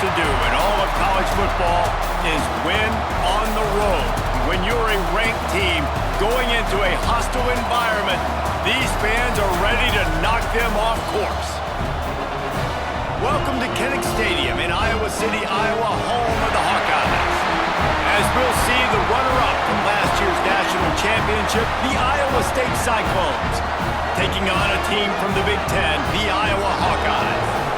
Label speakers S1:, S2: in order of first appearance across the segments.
S1: to do in all of college football is win on the road. When you're a ranked team going into a hostile environment, these fans are ready to knock them off course. Welcome to Kinnick Stadium in Iowa City, Iowa, home of the Hawkeyes. As we'll see the runner-up from last year's national championship, the Iowa State Cyclones, taking on a team from the Big Ten, the Iowa Hawkeyes.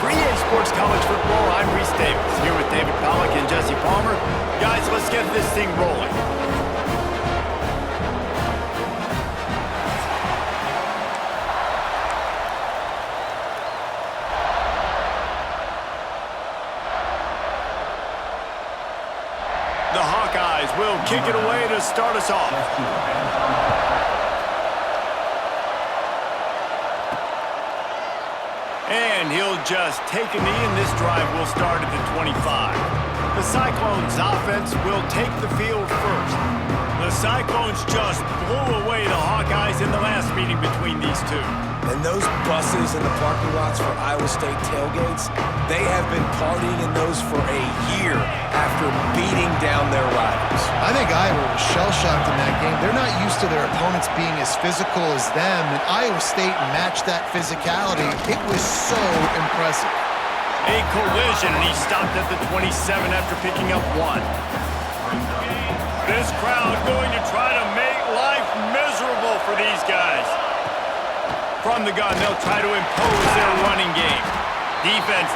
S1: For EA Sports College Football, I'm Reese Davis, here with David Pollack and Jesse Palmer. Guys, let's get this thing rolling. The Hawkeyes will kick it away to start us off. And he'll just take a knee, and this drive will start at the 25. The Cyclones' offense will take the field first. The Cyclones just blew away the Hawkeyes in the last meeting between these two.
S2: And those buses in the parking lots for Iowa State tailgates, they have been partying in those for a year after beating down their rivals.
S3: I think Iowa was shell-shocked in that game. They're not used to their opponents being as physical as them, and Iowa State matched that physicality. It was so impressive.
S1: A collision, and he stopped at the 27 after picking up one. This crowd going to try to make life miserable for these guys. From the gun, they'll try to impose their running game. Defense.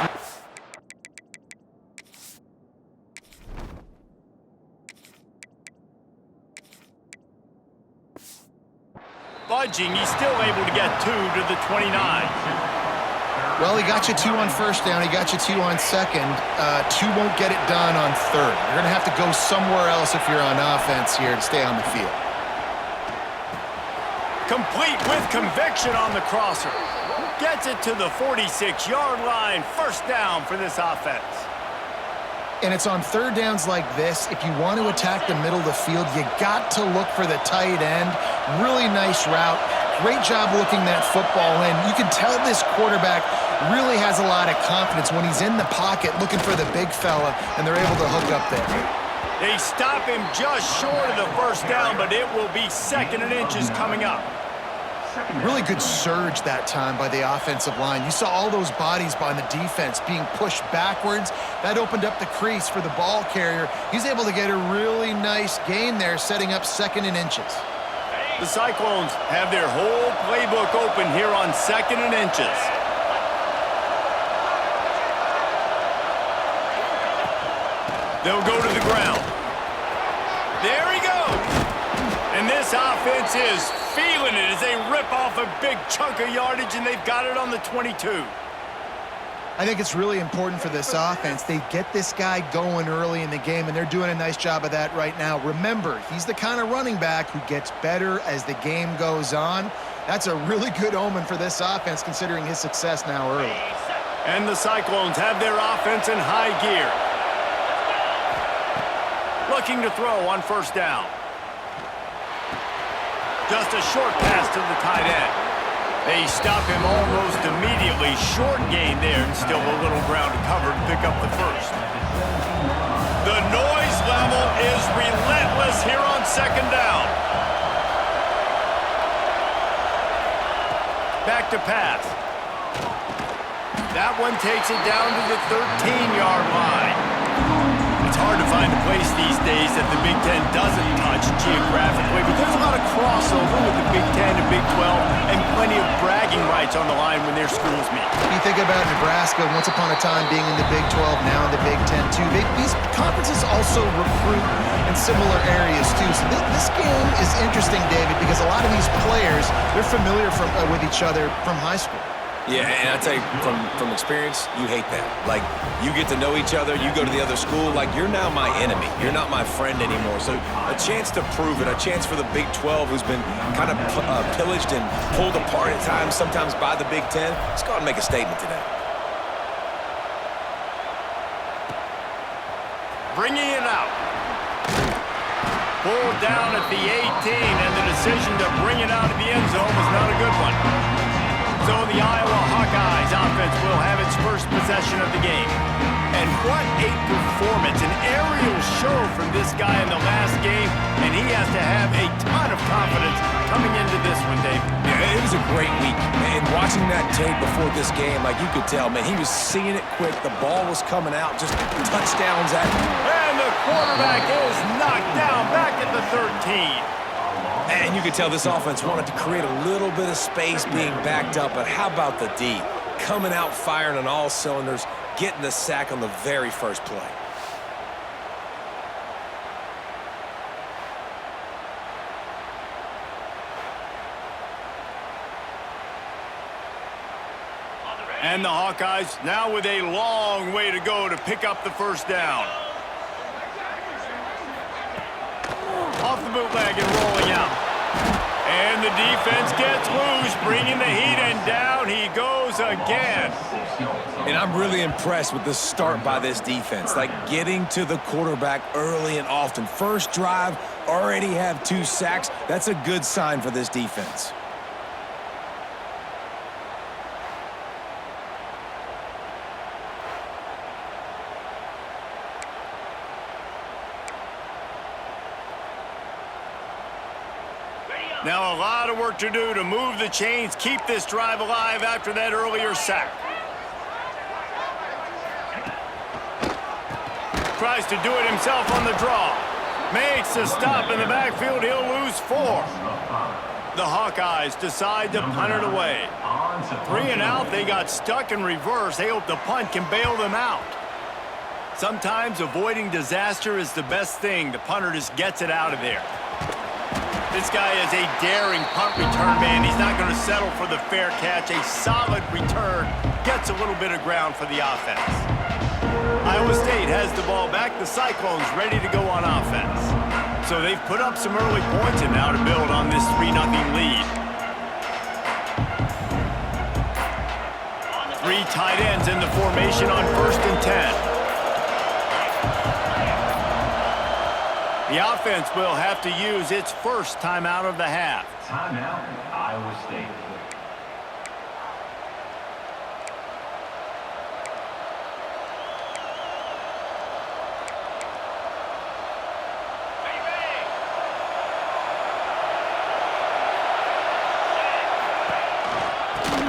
S1: Budging, he's still able to get 2 to the 29.
S3: Well, he got you 2 on first down. He got you 2 on second. 2 won't get it done on third. You're going to have to go somewhere else if you're on offense here to stay on the field.
S1: Complete with conviction on the crosser. Gets it to the 46-yard line. First down for this offense.
S3: And it's on third downs like this. If you want to attack the middle of the field, you got to look for the tight end. Really nice route. Great job looking that football in. You can tell this quarterback really has a lot of confidence when he's in the pocket looking for the big fella, and they're able to hook up there.
S1: They stop him just short of the first down, but it will be 2nd and inches coming up.
S3: Really good surge that time by the offensive line. You saw all those bodies by the defense being pushed backwards. That opened up the crease for the ball carrier. He's able to get a really nice gain there, setting up 2nd and inches.
S1: The Cyclones have their whole playbook open here on 2nd and inches. They'll go to the ground. There he goes. And this offense is feeling it as they rip off a big chunk of yardage, and they've got it on the 22.
S3: I think it's really important for this offense. They get this guy going early in the game, and they're doing a nice job of that right now. Remember, he's the kind of running back who gets better as the game goes on. That's a really good omen for this offense, considering his success now early.
S1: And the Cyclones have their offense in high gear. Looking to throw on first down. Just a short pass to the tight end. They stop him almost immediately. Short gain there, and still a little ground to cover to pick up the first. The noise level is relentless here on 2nd down. Back to pass. That one takes it down to the 13-yard line. It's hard to find a place these days that the Big Ten doesn't touch geographically, but there's a lot of crossover with the Big Ten and Big 12 and plenty of bragging rights on the line when their schools meet.
S3: You think about Nebraska, once upon a time being in the Big 12, now in the Big 10 too. These conferences also recruit in similar areas too. So this game is interesting, David, because a lot of these players, they're familiar with each other from high school.
S2: Yeah, and I tell you, from experience, you hate that. Like, you get to know each other, you go to the other school, like, you're now my enemy. You're not my friend anymore. So a chance to prove it, a chance for the Big 12, who's been kind of pillaged and pulled apart at times, sometimes by the Big 10. Let's go out and make a statement today.
S1: Bringing it out. Pulled down at the 18, and the decision to bring it out of the end zone was not a good one. So the Iowa Hawkeyes offense will have its first possession of the game. And what a performance, an aerial show from this guy in the last game, and he has to have a ton of confidence coming into this one, Dave.
S2: Yeah, it was a great week. And watching that tape before this game, like you could tell, man, he was seeing it quick. The ball was coming out, just touchdowns at him.
S1: And the quarterback is knocked down back at the 13.
S2: And you could tell this offense wanted to create a little bit of space being backed up, but how about the D? Coming out firing on all cylinders, getting the sack on the very first play.
S1: And the Hawkeyes now with a long way to go to pick up the first down. Off the bootleg and rolling out. And the defense gets loose, bringing the heat, and down he goes again.
S2: And I'm really impressed with the start by this defense, like getting to the quarterback early and often. First drive, already have 2 sacks. That's a good sign for this defense.
S1: Now a lot of work to do to move the chains, keep this drive alive after that earlier sack. Tries to do it himself on the draw. Makes a stop in the backfield. He'll lose 4. The Hawkeyes decide to punt it away. 3 and out. They got stuck in reverse. They hope the punt can bail them out. Sometimes avoiding disaster is the best thing. The punter just gets it out of there. This guy is a daring punt return man. He's not going to settle for the fair catch. A solid return. Gets a little bit of ground for the offense. Iowa State has the ball back. The Cyclones ready to go on offense. So they've put up some early points and now to build on this 3-0 lead. 3 tight ends in the formation on 1st and 10. The offense will have to use its first timeout of the half.
S4: Timeout, Iowa State.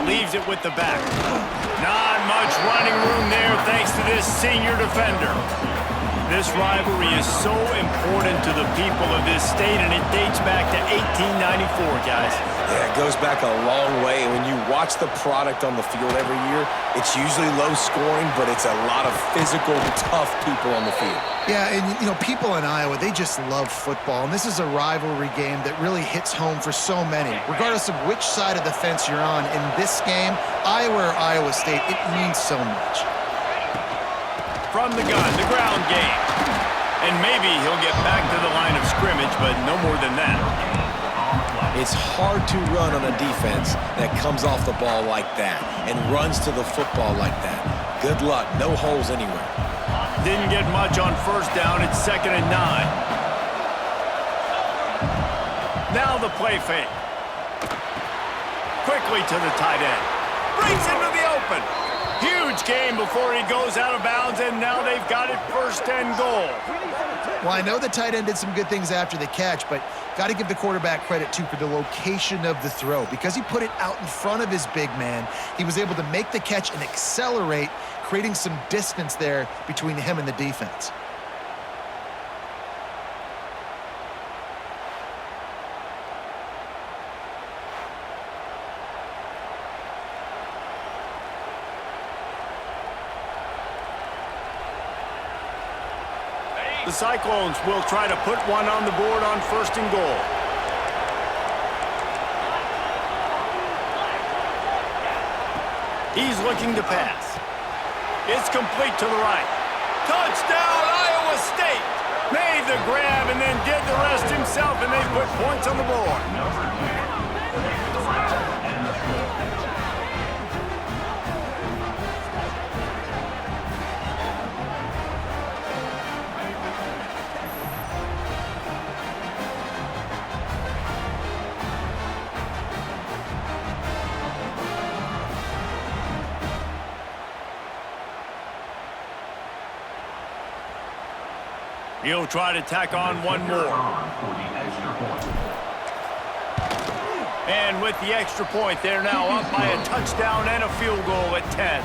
S1: Leaves it with the back. Not much running room there thanks to this senior defender. This rivalry is so important to the people of this state, and it dates back to 1894, guys.
S2: Yeah, it goes back a long way. When you watch the product on the field every year, it's usually low scoring, but it's a lot of physical, tough people on the field.
S3: Yeah, and, you know, people in Iowa, they just love football, and this is a rivalry game that really hits home for so many. Regardless of which side of the fence you're on, in this game, Iowa or Iowa State, it means so much.
S1: From the gun, the ground game. And maybe he'll get back to the line of scrimmage, but no more than that.
S2: It's hard to run on a defense that comes off the ball like that and runs to the football like that. Good luck. No holes anywhere.
S1: Didn't get much on 1st down. It's 2nd and 9. Now the play fake. Quickly to the tight end. Brings into the open. Huge game before he goes out of bounds, and now they've got it 1st and goal.
S3: Well, I know the tight end did some good things after the catch, but got to give the quarterback credit, too, for the location of the throw. Because he put it out in front of his big man, he was able to make the catch and accelerate, creating some distance there between him and the defense.
S1: The Cyclones will try to put one on the board on 1st and goal. He's looking to pass. It's complete to the right. Touchdown, Iowa State! Made the grab and then did the rest himself, and they put points on the board. He'll try to tack on one more. And with the extra point, they're now up by a touchdown and a field goal at 10.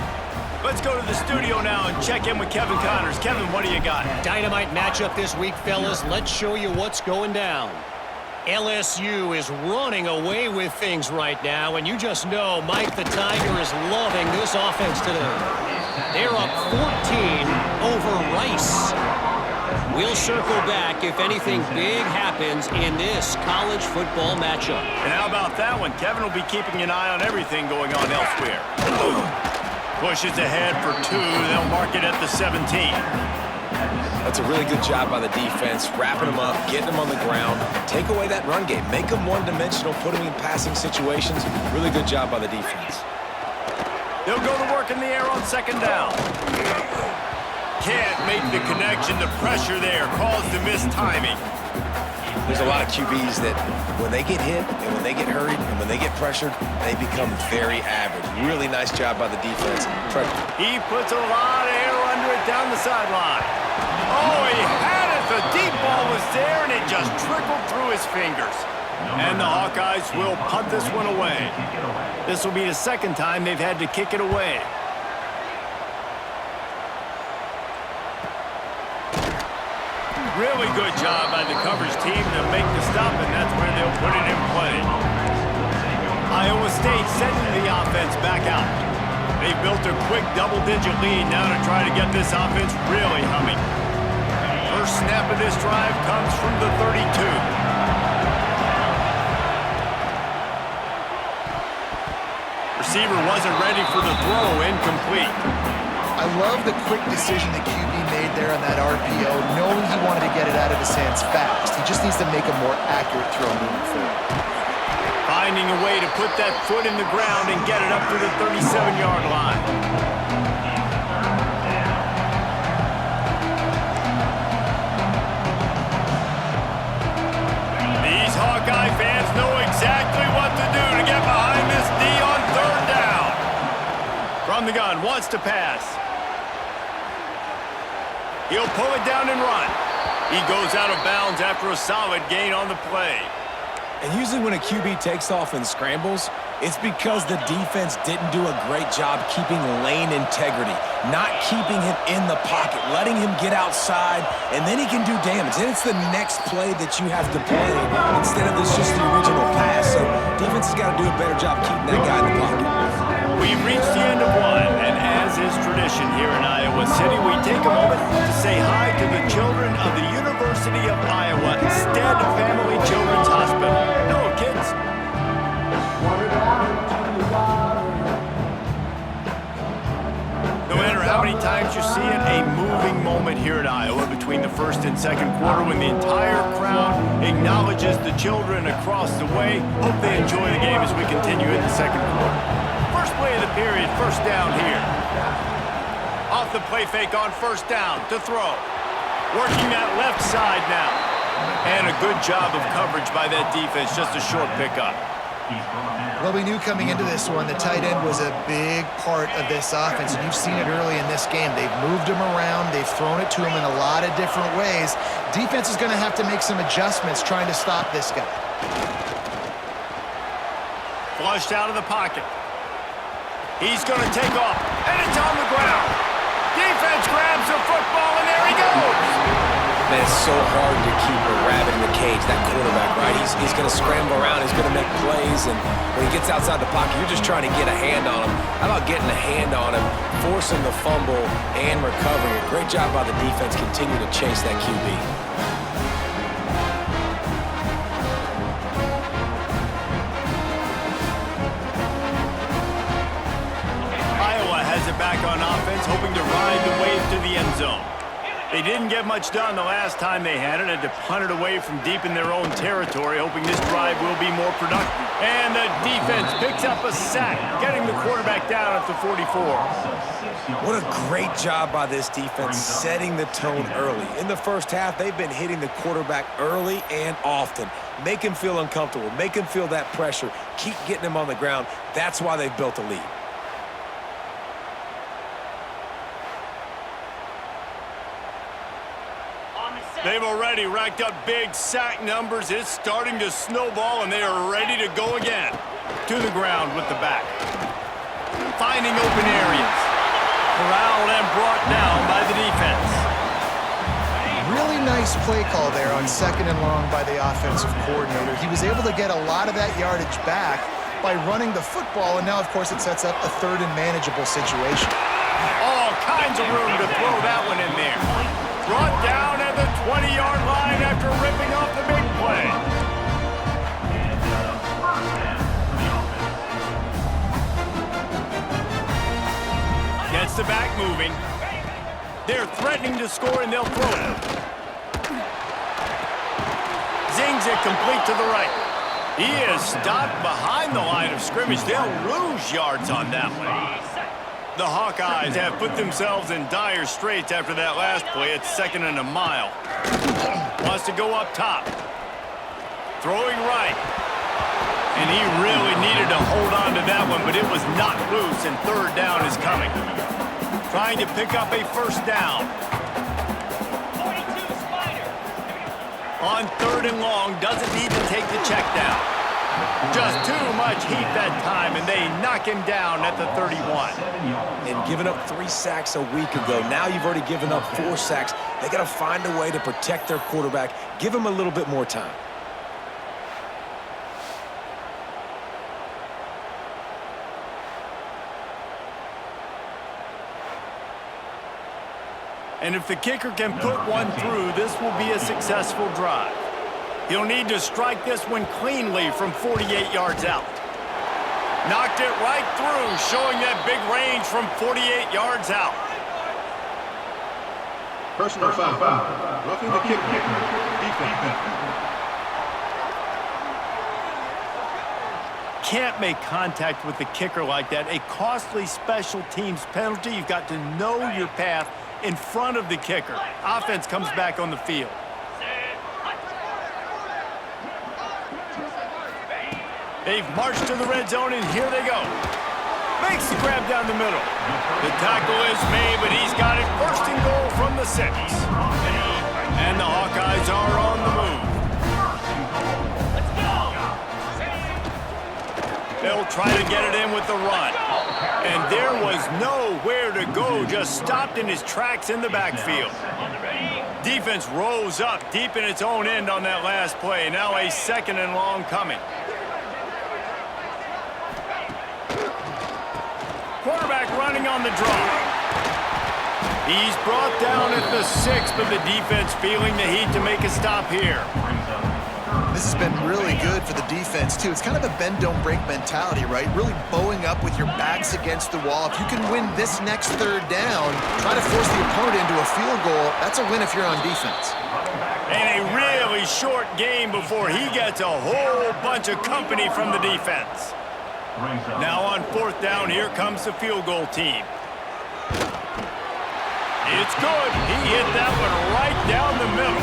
S1: Let's go to the studio now and check in with Kevin Connors. Kevin, what do you got?
S5: Dynamite matchup this week, fellas. Let's show you what's going down. LSU is running away with things right now, and you just know Mike the Tiger is loving this offense today. They're up 14 over Rice. We'll circle back if anything big happens in this college football matchup.
S1: And how about that one? Kevin will be keeping an eye on everything going on elsewhere. Pushes ahead for 2. They'll mark it at the 17.
S2: That's a really good job by the defense, wrapping them up, getting them on the ground. Take away that run game. Make them one-dimensional, put them in passing situations. Really good job by the defense.
S1: They'll go to work in the air on second down. Can't make the connection. The pressure there caused the mistiming.
S2: There's a lot of QBs that when they get hit and when they get hurried and when they get pressured, they become very average. Really nice job by the defense.
S1: He puts a lot of air under it down the sideline. Oh, he had it. The deep ball was there, and it just trickled through his fingers. And the Hawkeyes will punt this one away. This will be the second time they've had to kick it away. Really good job by the coverage team to make the stop, and that's where they'll put it in play. Iowa State sending the offense back out. They've built a quick double-digit lead now to try to get this offense really humming. First snap of this drive comes from the 32. Receiver wasn't ready for the throw, incomplete.
S3: I love the quick decision the QB made there on that RPO, knowing he wanted to get it out of his hands fast. He just needs to make a more accurate throw moving forward.
S1: Finding a way to put that foot in the ground and get it up to the 37-yard line. These Hawkeye fans know exactly what to do to get behind this D on third down. From the gun, wants to pass. He'll pull it down and run. He goes out of bounds after a solid gain on the play.
S2: And usually when a QB takes off and scrambles, it's because the defense didn't do a great job keeping lane integrity, not keeping him in the pocket, letting him get outside, and then he can do damage. Then it's the next play that you have to play instead of this just the original pass. So defense has got to do a better job keeping that guy in the pocket.
S1: We've reached the end of one, and as is tradition here in Iowa City, we take a moment to say hi to the children of the University of Iowa Stead Family Children's Hospital. Hello, kids. No matter how many times you see it, a moving moment here at Iowa between the first and second quarter when the entire crowd acknowledges the children across the way. Hope they enjoy the game as we continue in the second quarter. First play of the period, first down here. Off the play fake on first down to throw. Working that left side now. And a good job of coverage by that defense, just a short pickup.
S3: Well, we knew coming into this one, the tight end was a big part of this offense, and you've seen it early in this game. They've moved him around. They've thrown it to him in a lot of different ways. Defense is going to have to make some adjustments trying to stop this guy.
S1: Flushed out of the pocket. He's going to take off, and it's on the ground. Defense grabs the football, and there he goes.
S2: Man, it's so hard to keep a rabbit in the cage, that quarterback, right? He's going to scramble around. He's going to make plays, and when he gets outside the pocket, you're just trying to get a hand on him. How about getting a hand on him, forcing the fumble, and recovering it? Great job by the defense. Continue to chase that QB.
S1: Back on offense, hoping to ride the wave to the end zone. They didn't get much done the last time they had it. Had to punt it away from deep in their own territory, hoping this drive will be more productive. And the defense picks up a sack, getting the quarterback down at the 44.
S2: What a great job by this defense setting the tone early. In the first half, they've been hitting the quarterback early and often. Make him feel uncomfortable. Make him feel that pressure. Keep getting him on the ground. That's why they've built a lead.
S1: They've already racked up big sack numbers. It's starting to snowball, and they are ready to go again. To the ground with the back. Finding open areas. Corralled and brought down by the defense.
S3: Really nice play call there on 2nd and long by the offensive coordinator. He was able to get a lot of that yardage back by running the football, and now, of course, it sets up a 3rd and manageable situation.
S1: All kinds of room to throw that one in there. Brought down at the 20-yard line after ripping off the big play. Gets the back moving. They're threatening to score, and they'll throw it. Zings it complete to the right. He is stopped behind the line of scrimmage. They'll lose yards on that one. The Hawkeyes have put themselves in dire straits after that last play. It's 2nd and a mile. Wants to go up top. Throwing right. And he really needed to hold on to that one, but it was not loose, and 3rd down is coming. Trying to pick up a 1st down. On 3rd and long, doesn't need to take the check down. Just too much heat that time, and they knock him down at the 31.
S2: And giving up 3 sacks a week ago. Now you've already given up 4 sacks. They got to find a way to protect their quarterback. Give him a little bit more time.
S1: And if the kicker can put one through, this will be a successful drive. He'll need to strike this one cleanly from 48 yards out. Knocked it right through, showing that big range from 48 yards out.
S6: Personal foul. Roughing the kicker. Defense.
S1: Can't make contact with the kicker like that. A costly special teams penalty. You've got to know your path in front of the kicker. Offense comes back on the field. They've marched to the red zone, and here they go. Makes the grab down the middle. The tackle is made, but he's got it 1st and goal from the 6. And the Hawkeyes are on the move. They'll try to get it in with the run. And there was nowhere to go, just stopped in his tracks in the backfield. Defense rose up deep in its own end on that last play. Now a 2nd and long coming. Quarterback running on the draw. He's brought down at the 6, but the defense feeling the heat to make a stop here.
S3: This has been really good for the defense, too. It's kind of a bend-don't-break mentality, right? Really bowing up with your backs against the wall. If you can win this next 3rd down, try to force the opponent into a field goal, that's a win if you're on defense.
S1: And a really short game before he gets a whole bunch of company from the defense. Now on 4th down, here comes the field goal team. It's good. He hit that one right down the middle.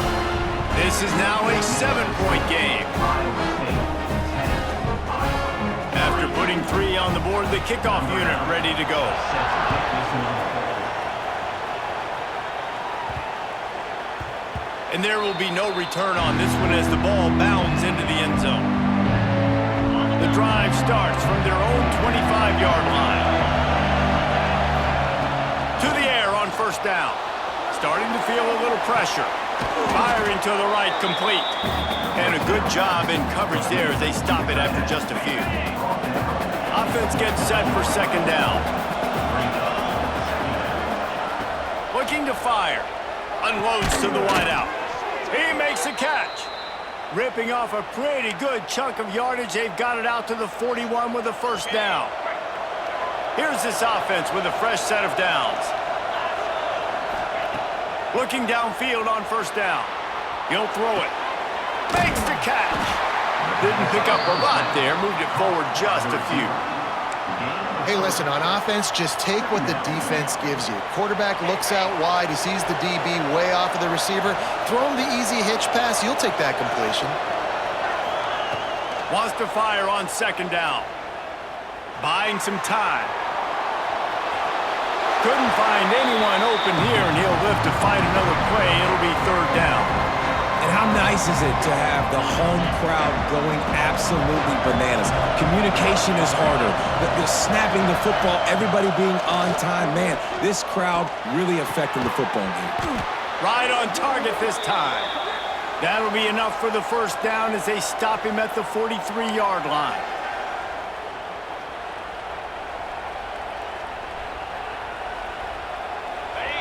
S1: This is now a 7-point game. After putting 3 on the board, the kickoff unit ready to go. And there will be no return on this one as the ball bounds into the end zone. The drive starts from their own 25-yard line. To the air on 1st down. Starting to feel a little pressure. Firing to the right, complete. And a good job in coverage there as they stop it after just a few. Offense gets set for 2nd down. Looking to fire. Unloads to the wideout. He makes a catch. Ripping off a pretty good chunk of yardage. They've got it out to the 41 with a 1st down. Here's this offense with a fresh set of downs. Looking downfield on 1st down. He'll throw it. Makes the catch. Didn't pick up a lot there. Moved it forward just a few.
S3: Hey, listen, on offense, just take what the defense gives you. Quarterback looks out wide. He sees the DB way off of the receiver. Throw him the easy hitch pass. You'll take that completion.
S1: Wants to fire on 2nd down. Buying some time. Couldn't find anyone open here, and he'll live to fight another play. It'll be 3rd down.
S2: nice is it to have the home crowd going absolutely bananas? Communication is harder. The snapping the football, everybody being on time. Man, this crowd really affecting the football game.
S1: Right on target this time. That'll be enough for the first down as they stop him at the 43-yard line.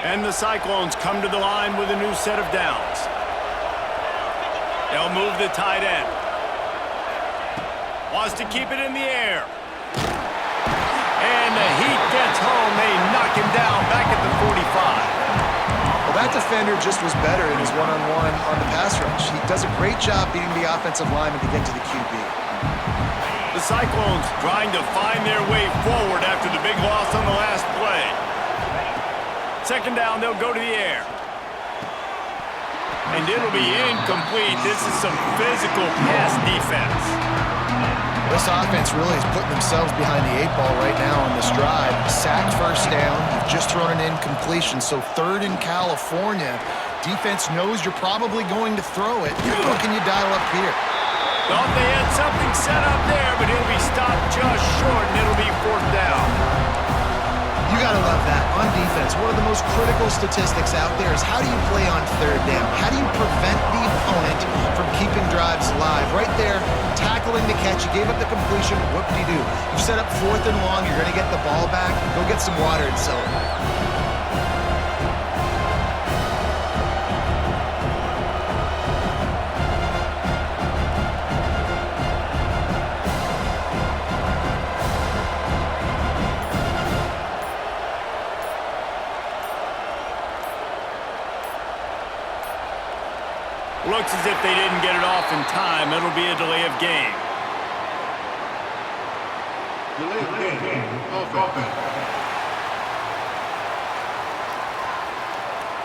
S1: And the Cyclones come to the line with a new set of downs. They'll move the tight end. Wants to keep it in the air. And the heat gets home. They knock him down back at the 45.
S3: Well, that defender just was better in his one-on-one on the pass rush. He does a great job beating the offensive lineman to get to the QB.
S1: The Cyclones trying to find their way forward after the big loss on the last play. Second down, they'll go to the air. And it'll be incomplete. This is some physical pass defense.
S3: This offense really is putting themselves behind the 8 ball right now on this drive. Sack first down. You've just thrown an incompletion. So third in California. Defense knows you're probably going to throw it. What can you dial up here?
S1: Thought they had something set up there, but he'll be stopped just short, and it'll be fourth down.
S3: You got to love that. On defense, one of the most critical statistics out there is how do you play on third down? How do you prevent the opponent from keeping drives alive? Right there, tackling the catch. You gave up the completion. Whoop-de-doo. You've set up fourth and long. You're going to get the ball back. Go get some water and celebrate.
S1: Looks as if they didn't get it off in time. It'll be a delay of game.
S6: Delay of game. Offense.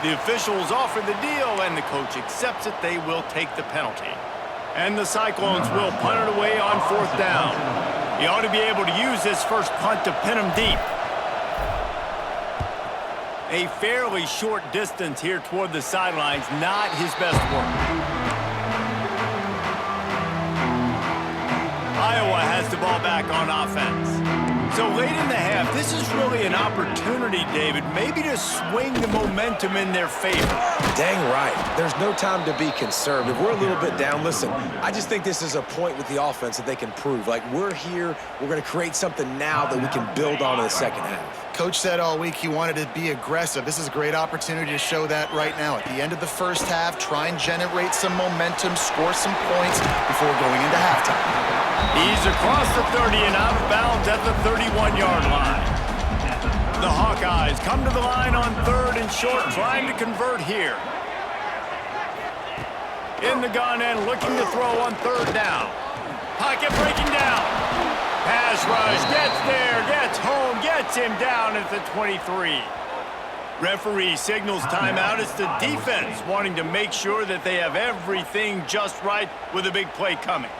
S1: The officials offer the deal, and the coach accepts it. They will take the penalty. And the Cyclones will punt it away on fourth down. He ought to be able to use this first punt to pin him deep. A fairly short distance here toward the sidelines, not his best work. Iowa has the ball back on offense. So late in the half, this is really an opportunity, David, maybe to swing the momentum in their favor.
S2: Dang right. There's no time to be conservative. We're a little bit down. Listen, I just think this is a point with the offense that they can prove. Like, we're here, we're going to create something now that we can build on in the second half.
S3: Coach said all week he wanted to be aggressive. This is a great opportunity to show that right now. At the end of the first half, try and generate some momentum, score some points before going into halftime.
S1: He's across the 30 and out of bounds at the 31-yard line. The Hawkeyes come to the line on third and short, trying to convert here. In the gun and looking to throw on third down. Pocket breaking down. Pass rush, gets there, gets home, gets him down at the 23. Referee signals timeout. It's the defense wanting to make sure that they have everything just right with a big play coming.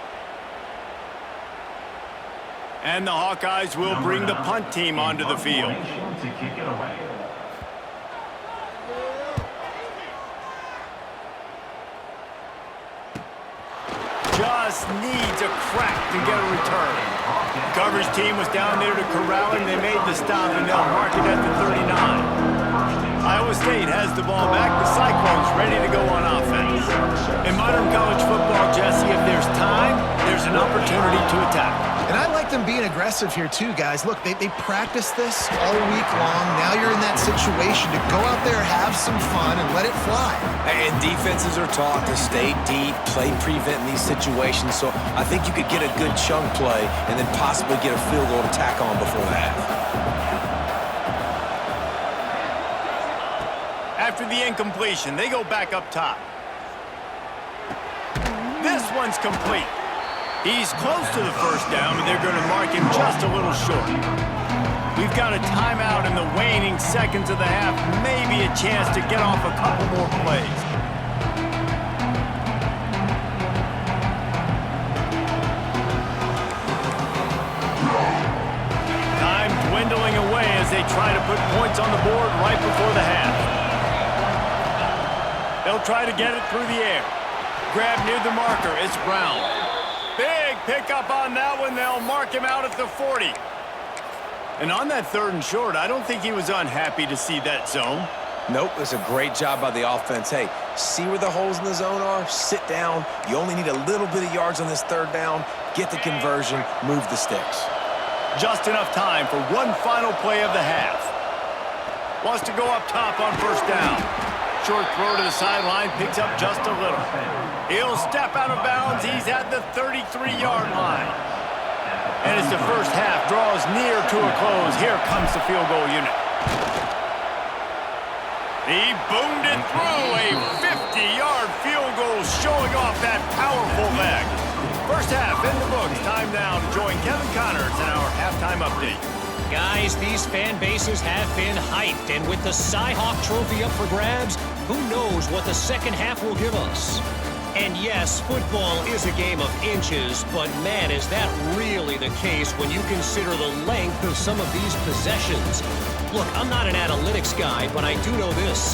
S1: And the Hawkeyes will bring the punt team onto the field.
S4: To kick it away.
S1: Just needs a crack to get a return. Coverage team was down there to corral him. They made the stop, and they'll mark it at the 39. Iowa State has the ball back. The Cyclones ready to go on offense. In modern college football, Jesse, if there's time, there's an opportunity to attack.
S3: And I like them being aggressive here too, guys. Look, they practice this all week long. Now you're in that situation to go out there, have some fun, and let it fly.
S2: And defenses are taught to stay deep, play prevent in these situations. So I think you could get a good chunk play and then possibly get a field goal to tack on before the half.
S1: After the incompletion, they go back up top. This one's complete. He's close to the first down, but they're going to mark him just a little short. We've got a timeout in the waning seconds of the half. Maybe a chance to get off a couple more plays. Time dwindling away as they try to put points on the board right before the half. They'll try to get it through the air. grab near the marker. It's Brown. Big pickup on that one. They'll mark him out at the 40. And on that 3rd and short, I don't think he was unhappy to see that zone.
S2: Nope, it's a great job by the offense. Hey, see where the holes in the zone are? Sit down. You only need a little bit of yards on this 3rd down. Get the conversion. Move the sticks.
S1: Just enough time for one final play of the half. Wants to go up top on 1st down. Short throw to the sideline, picks up just a little. He'll step out of bounds. He's at the 33-yard line. And as the first half draws near to a close, here comes the field goal unit. He boomed it through a 50-yard field goal, showing off that powerful leg. First half in the books. Time now to join Kevin Connors in our halftime update.
S5: Guys, these fan bases have been hyped, and with the CyHawk trophy up for grabs, who knows what the second half will give us. And yes, football is a game of inches, but man, is that really the case when you consider the length of some of these possessions. Look, I'm not an analytics guy, but I do know this.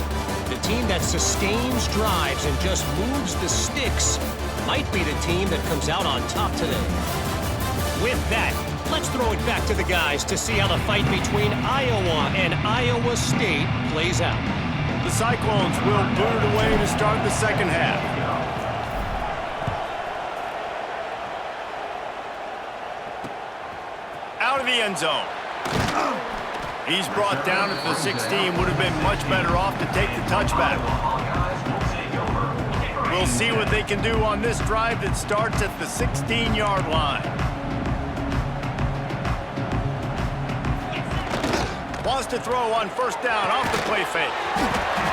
S5: The team that sustains drives and just moves the sticks might be the team that comes out on top today. With that, let's throw it back to the guys to see how the fight between Iowa and Iowa State plays out.
S1: The Cyclones will boot it away to start the second half. Out of the end zone. He's brought down at the 16. Would have been much better off to take the touchback. We'll see what they can do on this drive that starts at the 16-yard line. Wants to throw on 1st down off the play fake.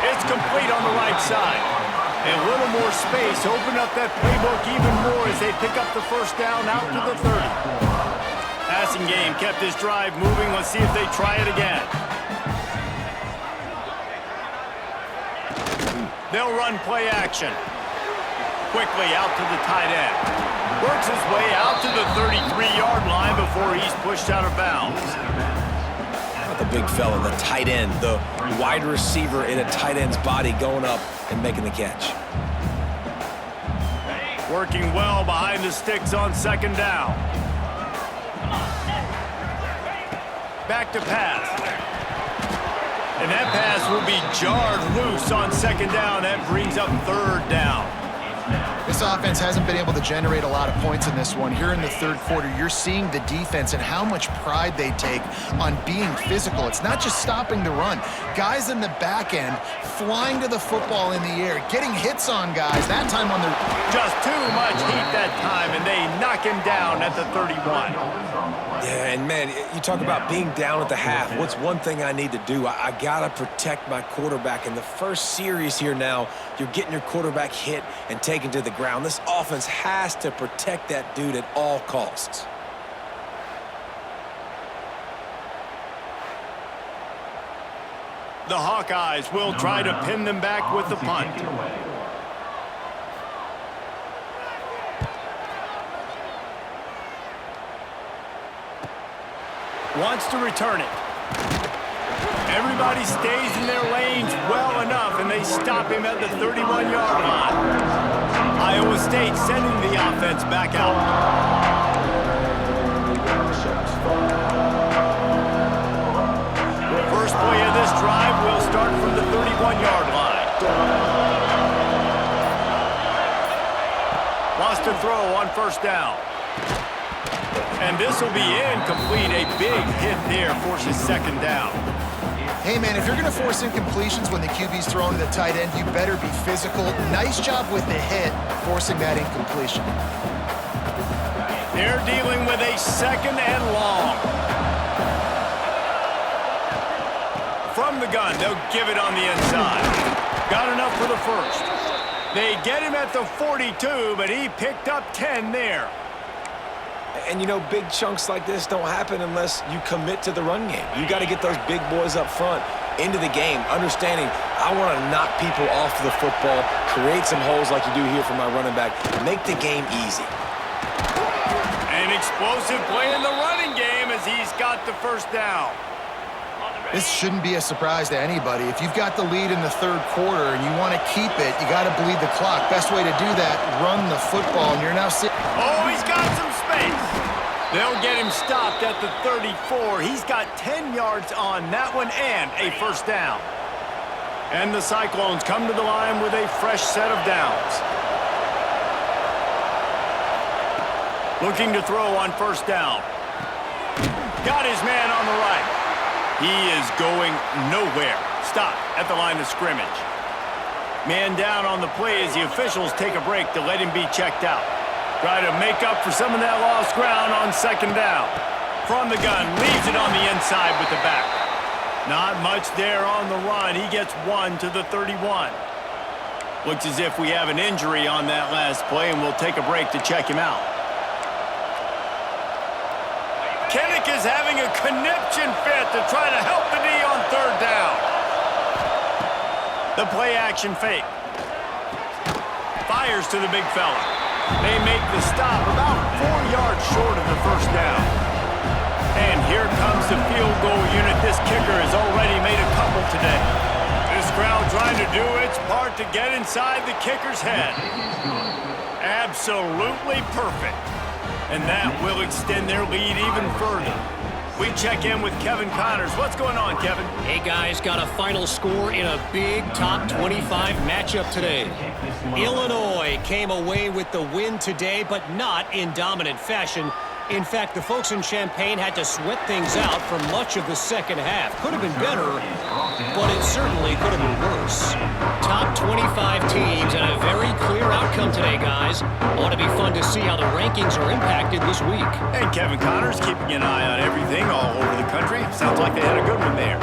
S1: It's complete on the right side. And a little more space. Open up that playbook even more as they pick up the 1st down out to the 30. Passing game kept his drive moving. Let's see if they try it again. They'll run play action. Quickly out to the tight end. Works his way out to the 33-yard line before he's pushed out of bounds.
S2: The big fella, the tight end, the wide receiver in a tight end's body going up and making the catch.
S1: Working well behind the sticks on 2nd down. Back to pass. And that pass will be jarred loose on 2nd down. That brings up 3rd down.
S3: This offense hasn't been able to generate a lot of points in this one. Here in the 3rd quarter, you're seeing the defense and how much pride they take on being physical. It's not just stopping the run. Guys in the back end flying to the football in the air, getting hits on guys. That time on the...
S1: Just too much heat that time, and they knock him down at the 31.
S2: Yeah, and man, you talk about being down at the half. What's one thing I need to do? I gotta protect my quarterback. In the first series here now, you're getting your quarterback hit and taken to the ground. This offense has to protect that dude at all costs.
S1: The Hawkeyes will try to pin them back with the punt. Wants to return it. Everybody stays in their lanes well enough, and they stop him at the 31-yard line. Iowa State sending the offense back out. First play of this drive will start from the 31-yard line. Wants to throw on 1st down. And this will be incomplete. A big hit there forces 2nd down.
S3: Hey, man, if you're going to force incompletions when the QB's throwing to the tight end, you better be physical. Nice job with the hit, forcing that incompletion.
S1: They're dealing with a 2nd and long. From the gun, they'll give it on the inside. Got enough for the 1st. They get him at the 42, but he picked up 10 there.
S2: And, you know, big chunks like this don't happen unless you commit to the run game. You got to get those big boys up front into the game, understanding I want to knock people off the football, create some holes like you do here for my running back, make the game easy.
S1: An explosive play in the running game as he's got the 1st down.
S3: This shouldn't be a surprise to anybody. If you've got the lead in the third quarter and you want to keep it, you got to bleed the clock. Best way to do that, run the football, and you're now sitting.
S1: Oh, he's got some space. They'll get him stopped at the 34. He's got 10 yards on that one and a first down. And the Cyclones come to the line with a fresh set of downs. Looking to throw on first down. Got his man on the right. He is going nowhere. Stop at the line of scrimmage. Man down on the play as the officials take a break to let him be checked out. Try to make up for some of that lost ground on second down. From the gun, leaves it on the inside with the back. Not much there on the run. He gets one to the 31. Looks as if we have an injury on that last play, and we'll take a break to check him out. Kinnick is having a conniption fit to try to help the D on third down. The play action fake. Fires to the big fella. They make the stop about 4 yards short of the first down. And here comes the field goal unit. This kicker has already made a couple today. This crowd trying to do its part to get inside the kicker's head. Absolutely perfect. And that will extend their lead even further. We check in with Kevin Connors. What's going on, Kevin?
S5: Hey, guys, got a final score in a big top 25 matchup today. Illinois came away with the win today, but not in dominant fashion. In fact, the folks in Champaign had to sweat things out for much of the second half. Could have been better, but it certainly could have been worse. Top 25 teams and a very clear outcome today, guys. Ought to be fun to see how the rankings are impacted this week.
S1: And Kevin Connors keeping an eye on everything all over the country. Sounds like they had a good one there.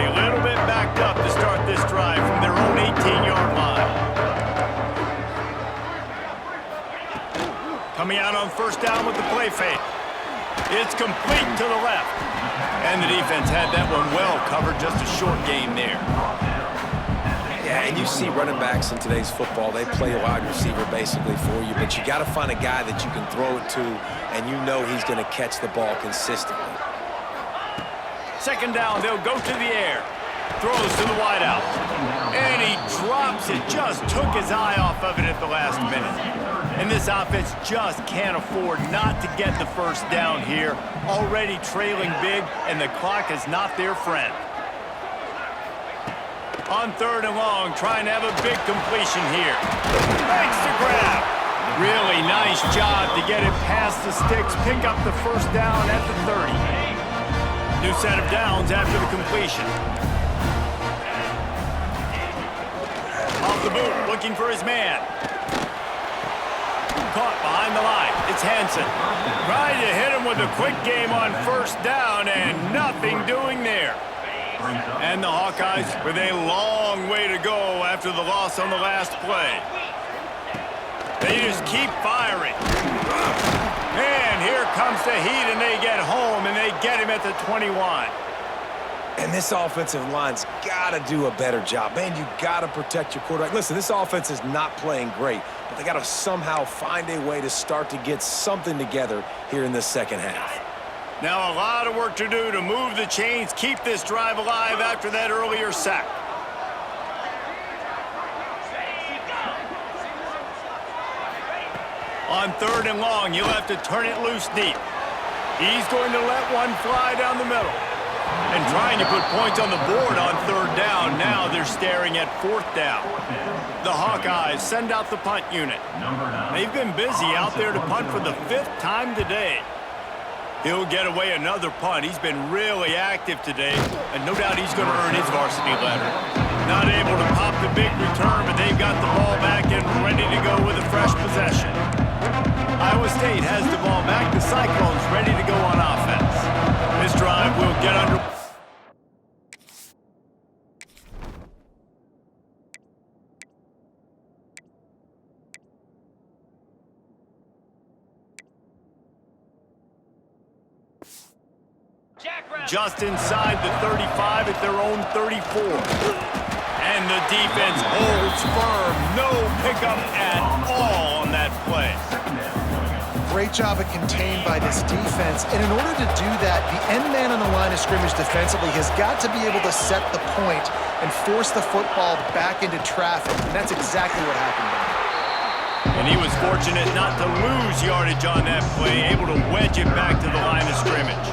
S1: A little bit backed up to start this drive from their own 18-yard line. Coming out on first down with the play fake. It's complete to the left. And the defense had that one well covered. Just a short gain there.
S2: Yeah, and you see running backs in today's football, they play a wide receiver basically for you, but you got to find a guy that you can throw it to, and you know he's going to catch the ball consistently.
S1: Second down, they'll go to the air. Throws to the wideout. And he drops it. Just took his eye off of it at the last minute. And this offense just can't afford not to get the first down here. Already trailing big, and the clock is not their friend. On third and long, trying to have a big completion here. Makes the grab. Really nice job to get it past the sticks. Pick up the first down at the 30. New set of downs after the completion. Off the boot, looking for his man. Caught behind the line. It's Hansen. Trying to hit him with a quick game on first down, and nothing doing there. And the Hawkeyes with a long way to go after the loss on the last play. They just keep firing. And here comes the heat, and they get home, and they get him at the 21.
S2: And this offensive line's got to do a better job. Man, you got to protect your quarterback. Listen, this offense is not playing great, but they got to somehow find a way to start to get something together here in the second half.
S1: Now a lot of work to do to move the chains, keep this drive alive after that earlier sack. On third and long, you'll have to turn it loose deep. He's going to let one fly down the middle. And trying to put points on the board on third down. Now they're staring at fourth down. The Hawkeyes send out the punt unit. They've been busy out there to punt for the 5th time today. He'll get away another punt. He's been really active today, and no doubt he's going to earn his varsity letter. Not able to pop the big return, but they've got the ball back and ready to go with a fresh possession. Iowa State has the ball back. The Cyclones ready to go on offense. This drive will get under. Just inside the 35 at their own 34. And the defense holds firm. No pickup at all on that play.
S3: Great job of contained by this defense. And in order to do that, the end man on the line of scrimmage defensively has got to be able to set the point and force the football back into traffic. And that's exactly what happened there.
S1: And he was fortunate not to lose yardage on that play, able to wedge it back to the line of scrimmage.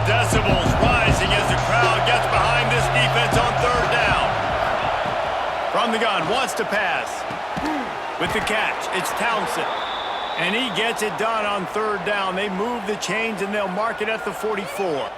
S1: Decibels rising as the crowd gets behind this defense on third down. From the gun, wants to pass. With the catch, it's Townsend. And he gets it done on third down. They move the chains and they'll mark it at the 44.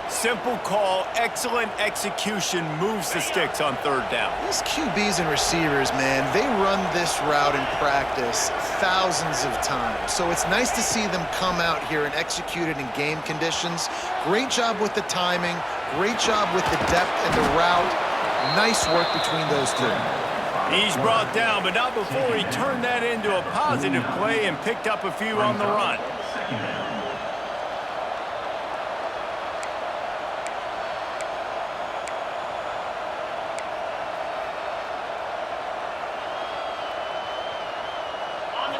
S1: Simple call, excellent execution, moves the sticks on third down.
S3: These QBs and receivers, man, they run this route in practice thousands of times. So it's nice to see them come out here and execute it in game conditions. Great job with the timing, great job with the depth and the route. Nice work between those two.
S1: He's brought down, but not before he turned that into a positive play and picked up a few on the run.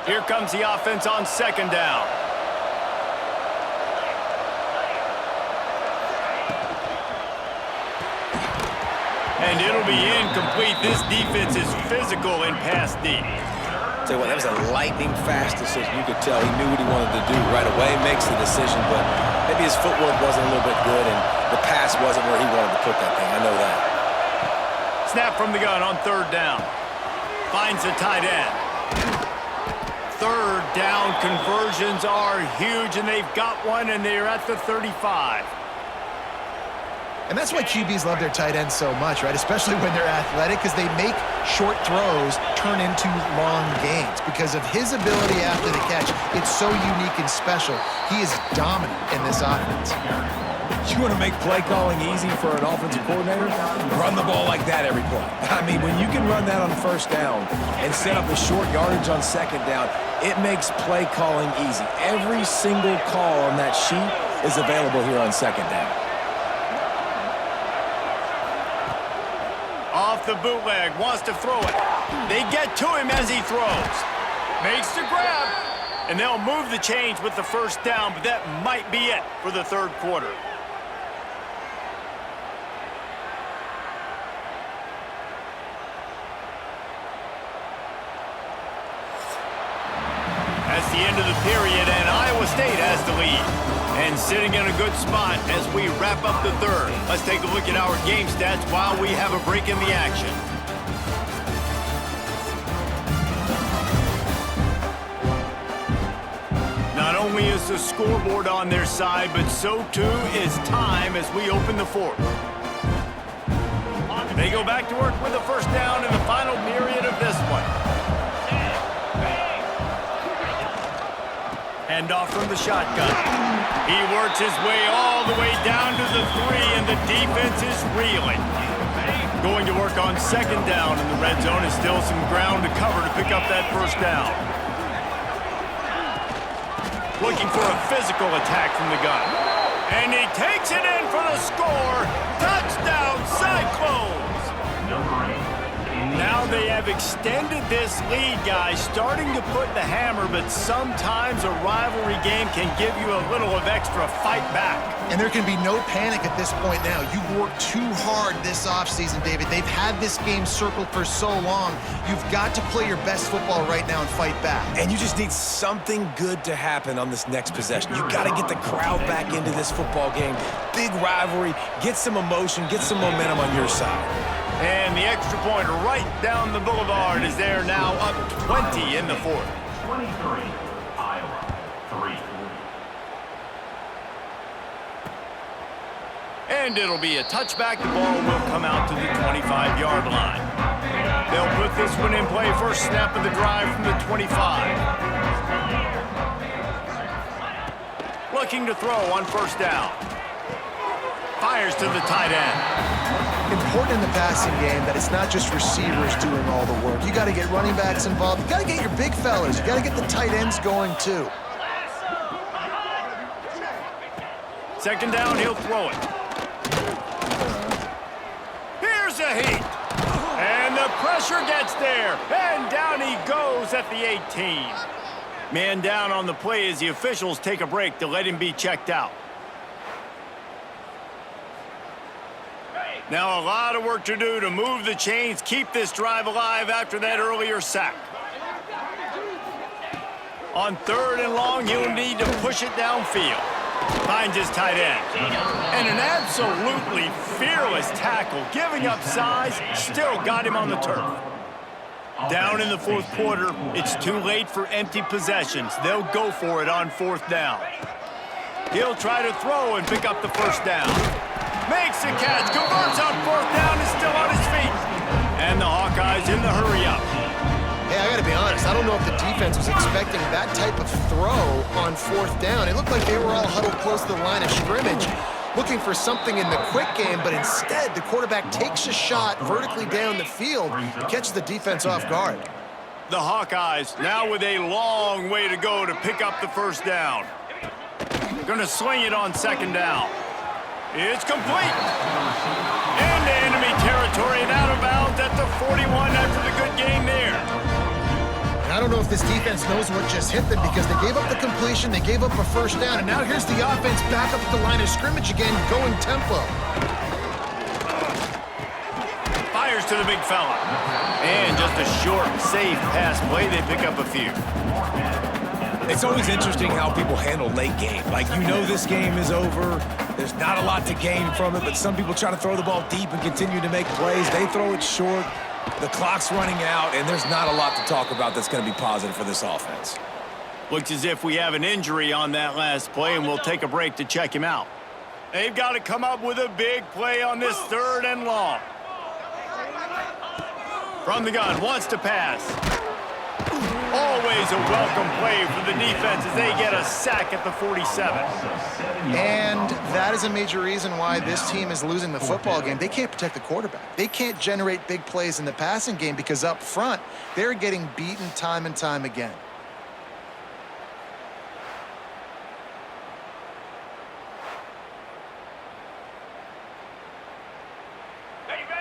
S1: Here comes the offense on second down. And it'll be incomplete. This defense is physical in pass deep.
S2: Tell you what, that was a lightning-fast decision. You could tell he knew what he wanted to do right away, makes the decision, but maybe his footwork wasn't a little bit good, and the pass wasn't where he wanted to put that thing. I know that.
S1: Snap from the gun on third down. Finds the tight end. Third down conversions are huge, and they've got one, and they're at the 35.
S3: And that's why QBs love their tight ends so much, right? Especially when they're athletic, because they make short throws turn into long gains. Because of his ability after the catch, it's so unique and special. He is dominant in this offense.
S2: You want to make play calling easy for an offensive coordinator? Run the ball like that every play. I mean, when you can run that on first down and set up a short yardage on second down, it makes play calling easy. Every single call on that sheet is available here on second down.
S1: Off the bootleg, wants to throw it. They get to him as he throws. Makes the grab, and they'll move the chains with the first down, but that might be it for the third quarter. That's the end of the period, and Iowa State has the lead. And sitting in a good spot as we wrap up the third. Let's take a look at our game stats while we have a break in the action. Not only is the scoreboard on their side, but so too is time as we open the fourth. They go back to work with a first down in the final period of this one. Handoff from the shotgun. He works his way all the way down to the 3, and the defense is reeling. Going to work on second down in the red zone is still some ground to cover to pick up that first down. Looking for a physical attack from the gun. And he takes it in for the score. Touchdown, Cyclones! Now they have extended this lead, guys, starting to put the hammer, but sometimes a rivalry game can give you a little of extra fight back.
S3: And there can be no panic at this point now. You've worked too hard this offseason, David. They've had this game circled for so long. You've got to play your best football right now and fight back.
S2: And you just need something good to happen on this next possession. You got to get the crowd back into this football game. Big rivalry, get some emotion, get some momentum on your side.
S1: And the extra point right down the boulevard is there now, up 20 in the fourth.
S4: 23, Iowa, 3.
S1: And it'll be a touchback. The ball will come out to the 25-yard line. They'll put this one in play. First snap of the drive from the 25. Looking to throw on first down. Fires to the tight end.
S3: Important in the passing game that it's not just receivers doing all the work. You got to get running backs involved. You got to get your big fellas. You got to get the tight ends going too.
S1: Second down, he'll throw it. Here's a heat. And the pressure gets there. And down he goes at the 18. Man down on the play as the officials take a break to let him be checked out. Now a lot of work to do to move the chains, keep this drive alive after that earlier sack. On 3rd and long, he'll need to push it downfield. Finds his tight end. And an absolutely fearless tackle, giving up size, still got him on the turf. Down in the 4th quarter, it's too late for empty possessions. They'll go for it on 4th down. He'll try to throw and pick up the 1st down. Makes the catch, converts on 4th down, is still on his feet. And the Hawkeyes in the hurry-up.
S3: Hey, I gotta be honest, I don't know if the defense was expecting that type of throw on 4th down. It looked like they were all huddled close to the line of scrimmage, looking for something in the quick game, but instead the quarterback takes a shot vertically down the field and catches the defense off guard.
S1: The Hawkeyes now with a long way to go to pick up the 1st down. Gonna swing it on 2nd down. It's complete. Into enemy territory and out of bounds at the 41 after the good game there.
S3: And I don't know if this defense knows what just hit them because they gave up the completion, they gave up a 1st down, and now here's the offense back up at the line of scrimmage again, going tempo.
S1: Fires to the big fella. And just a short, safe pass play. They pick up a few.
S2: It's always interesting how people handle late game. Like, you know this game is over. There's not a lot to gain from it, but some people try to throw the ball deep and continue to make plays. They throw it short. The clock's running out, and there's not a lot to talk about that's going to be positive for this offense.
S1: Looks as if we have an injury on that last play, and we'll take a break to check him out. They've got to come up with a big play on this 3rd and long. From the gun, wants to pass. Always a welcome play for the defense as they get a sack at the 47.
S3: And that is a major reason why this team is losing the football game. They can't protect the quarterback. They can't generate big plays in the passing game because up front, they're getting beaten time and time again.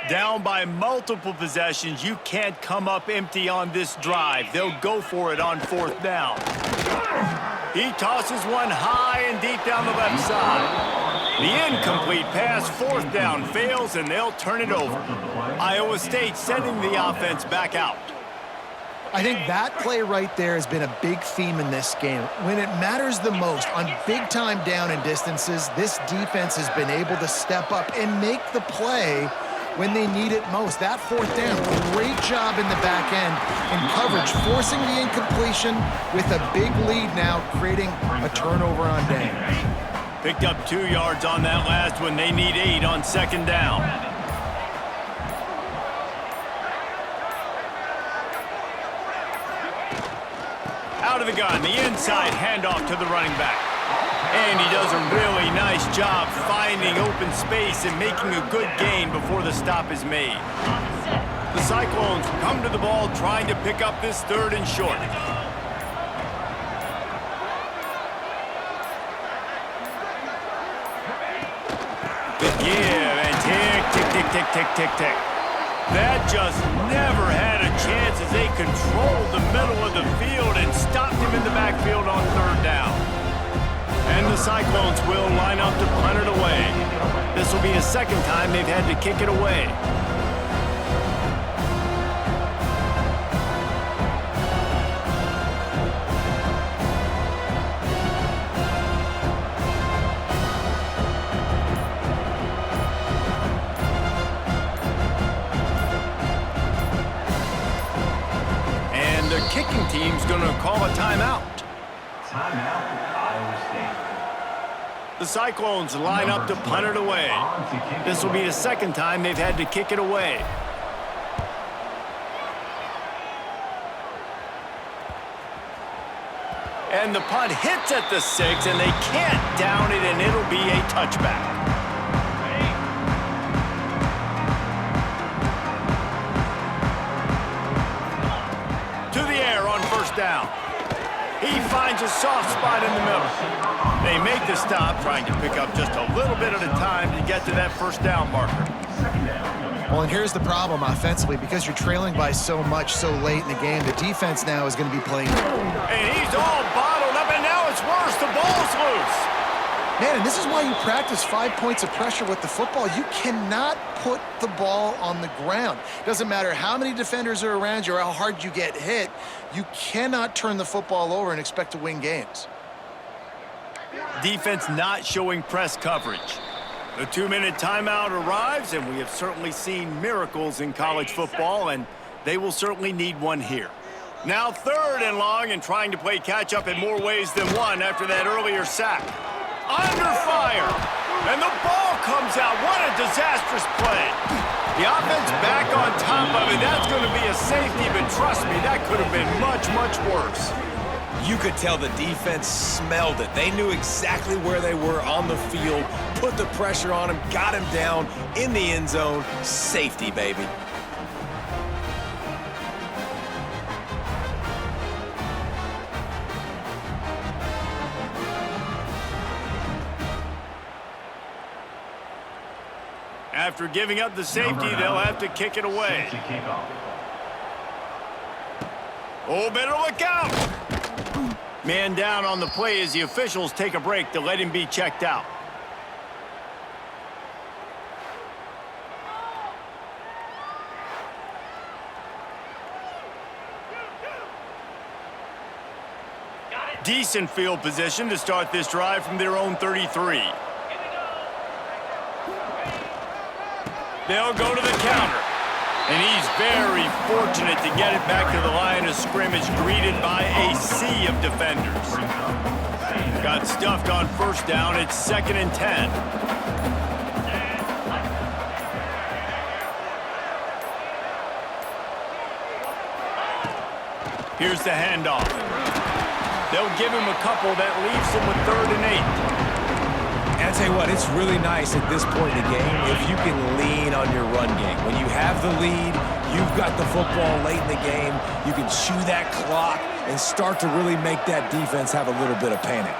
S1: Down by multiple possessions, you can't come up empty on this drive. They'll go for it on 4th down. He tosses one high and deep down the left side. The incomplete pass, 4th down, fails, and they'll turn it over. Iowa State sending the offense back out.
S3: I think that play right there has been a big theme in this game. When it matters the most, on big-time down and distances, this defense has been able to step up and make the play when they need it most. That 4th down, great job in the back end in coverage, forcing the incompletion with a big lead now, creating a turnover on downs.
S1: Picked up 2 yards on that last one. They need 8 on 2nd down. Out of the gun, the inside handoff to the running back. And he does a really nice job finding open space and making a good gain before the stop is made. The Cyclones come to the ball trying to pick up this 3rd and short. Good give and tick, tick, tick, tick, tick, tick, tick. That just never had a chance as they controlled the middle of the field and stopped him in the backfield on 3rd down. And the Cyclones will line up to punt it away. This will be the 2nd time they've had to kick it away. And the kicking team's going to call a timeout.
S4: Timeout, Iowa State.
S1: The Cyclones line up to punt it away. This will be the 2nd time they've had to kick it away. And the punt hits at the 6, and they can't down it, and it'll be a touchback. To the air on 1st down. He finds a soft spot in the middle. They make the stop, trying to pick up just a little bit at a time to get to that first down marker.
S3: Well, and here's the problem offensively. Because you're trailing by so much so late in the game, the defense now is going to be playing.
S1: And he's all bottled up, and now it's worse. The ball's loose.
S3: Man, and this is why you practice 5 points of pressure with the football. You cannot put the ball on the ground. Doesn't matter how many defenders are around you or how hard you get hit. You cannot turn the football over and expect to win games.
S1: Defense not showing press coverage. The 2-minute timeout arrives, and we have certainly seen miracles in college football, and they will certainly need one here. Now 3rd and long, and trying to play catch-up in more ways than one after that earlier sack. Under fire, and the ball comes out. What a disastrous play. The offense back on top of it. That's going to be a safety, but trust me, that could have been much, much worse.
S2: You could tell the defense smelled it. They knew exactly where they were on the field, put the pressure on him, got him down in the end zone. Safety, baby.
S1: After giving up the safety, they'll have to kick it away. Oh, better look out! Man down on the play as the officials take a break to let him be checked out. Decent field position to start this drive from their own 33. They'll go to the counter. And he's very fortunate to get it back to the line of scrimmage, greeted by a sea of defenders. Got stuffed on first down. It's 2nd and 10. Here's the handoff. They'll give him a couple. That leaves him with 3rd and 8.
S2: And I tell you what, it's really nice at this point in the game if you can lean on your run game. When you have the lead, you've got the football late in the game, you can chew that clock and start to really make that defense have a little bit of panic.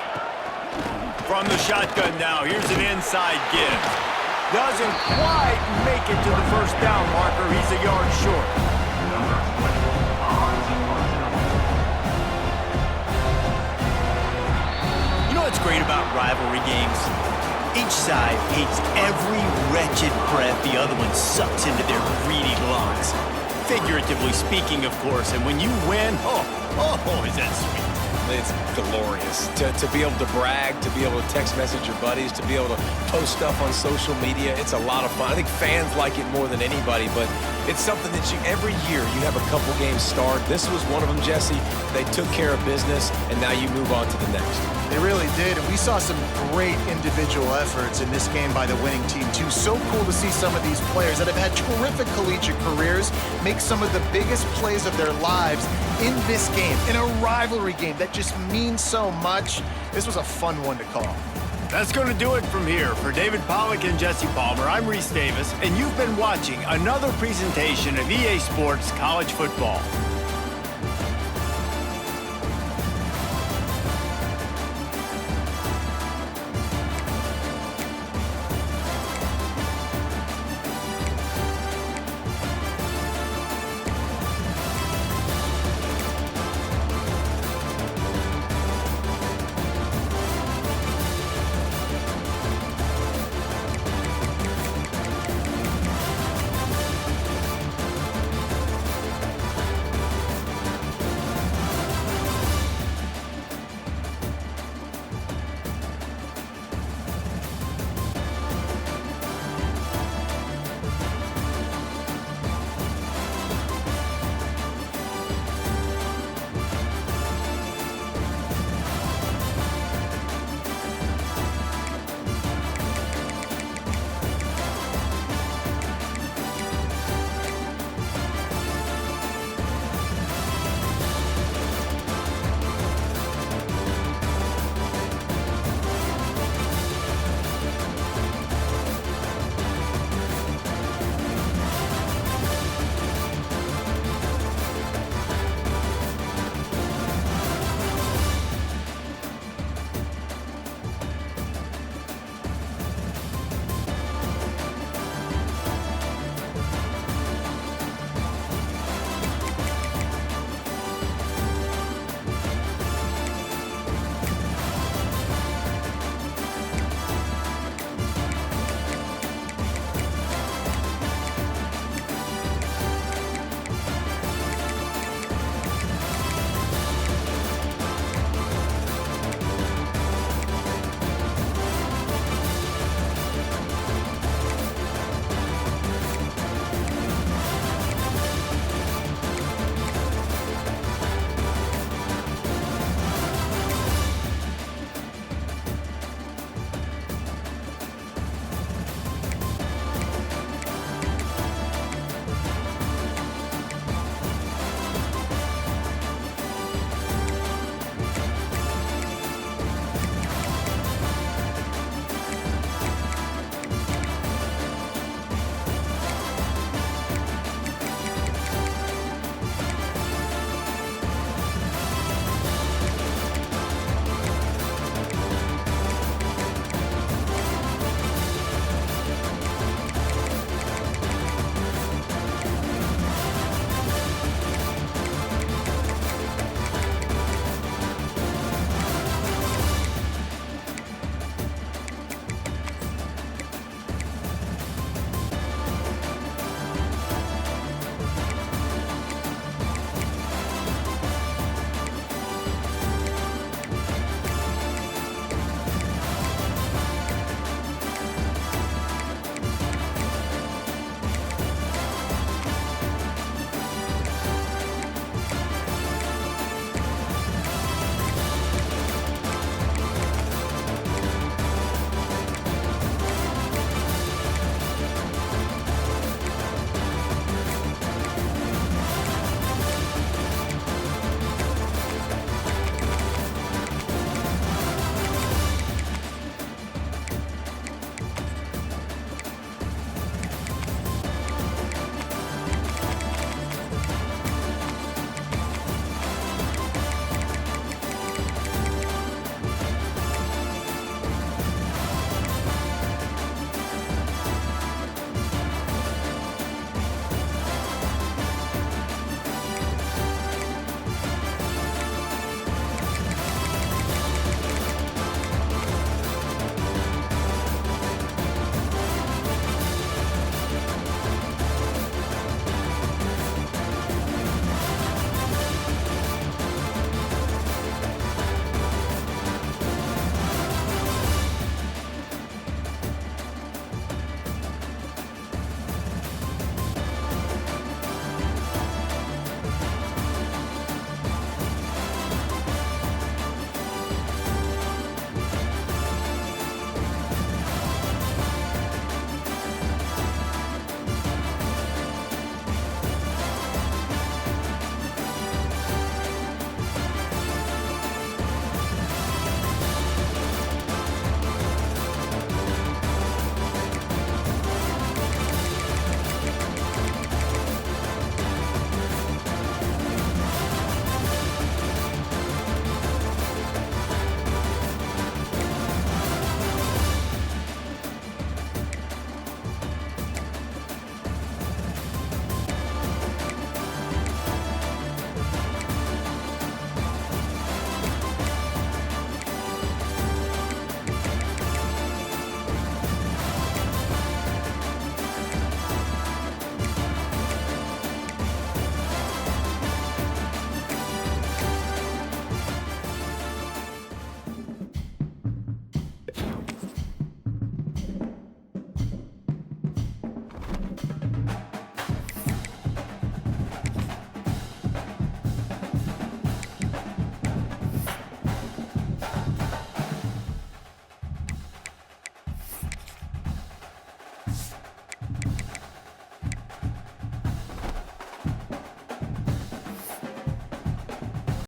S1: From the shotgun now, here's an inside give. Doesn't quite make it to the first down marker. He's a yard short. You know what's great about rivalry games? Each side hates every wretched breath the other one sucks into their greedy lungs. Figuratively speaking, of course, and when you win, oh, is that sweet.
S2: It's glorious. To be able to brag, to be able to text message your buddies, to be able to post stuff on social media, it's a lot of fun. I think fans like it more than anybody, but it's something that every year you have a couple games start. This was one of them, Jesse. They took care of business, and now you move on to the next.
S3: They really did, and we saw some great individual efforts in this game by the winning team, too. So cool to see some of these players that have had terrific collegiate careers make some of the biggest plays of their lives in this game, in a rivalry game that just means so much. This was a fun one to call.
S1: That's going to do it from here. For David Pollack and Jesse Palmer, I'm Reese Davis, and you've been watching another presentation of EA Sports College Football.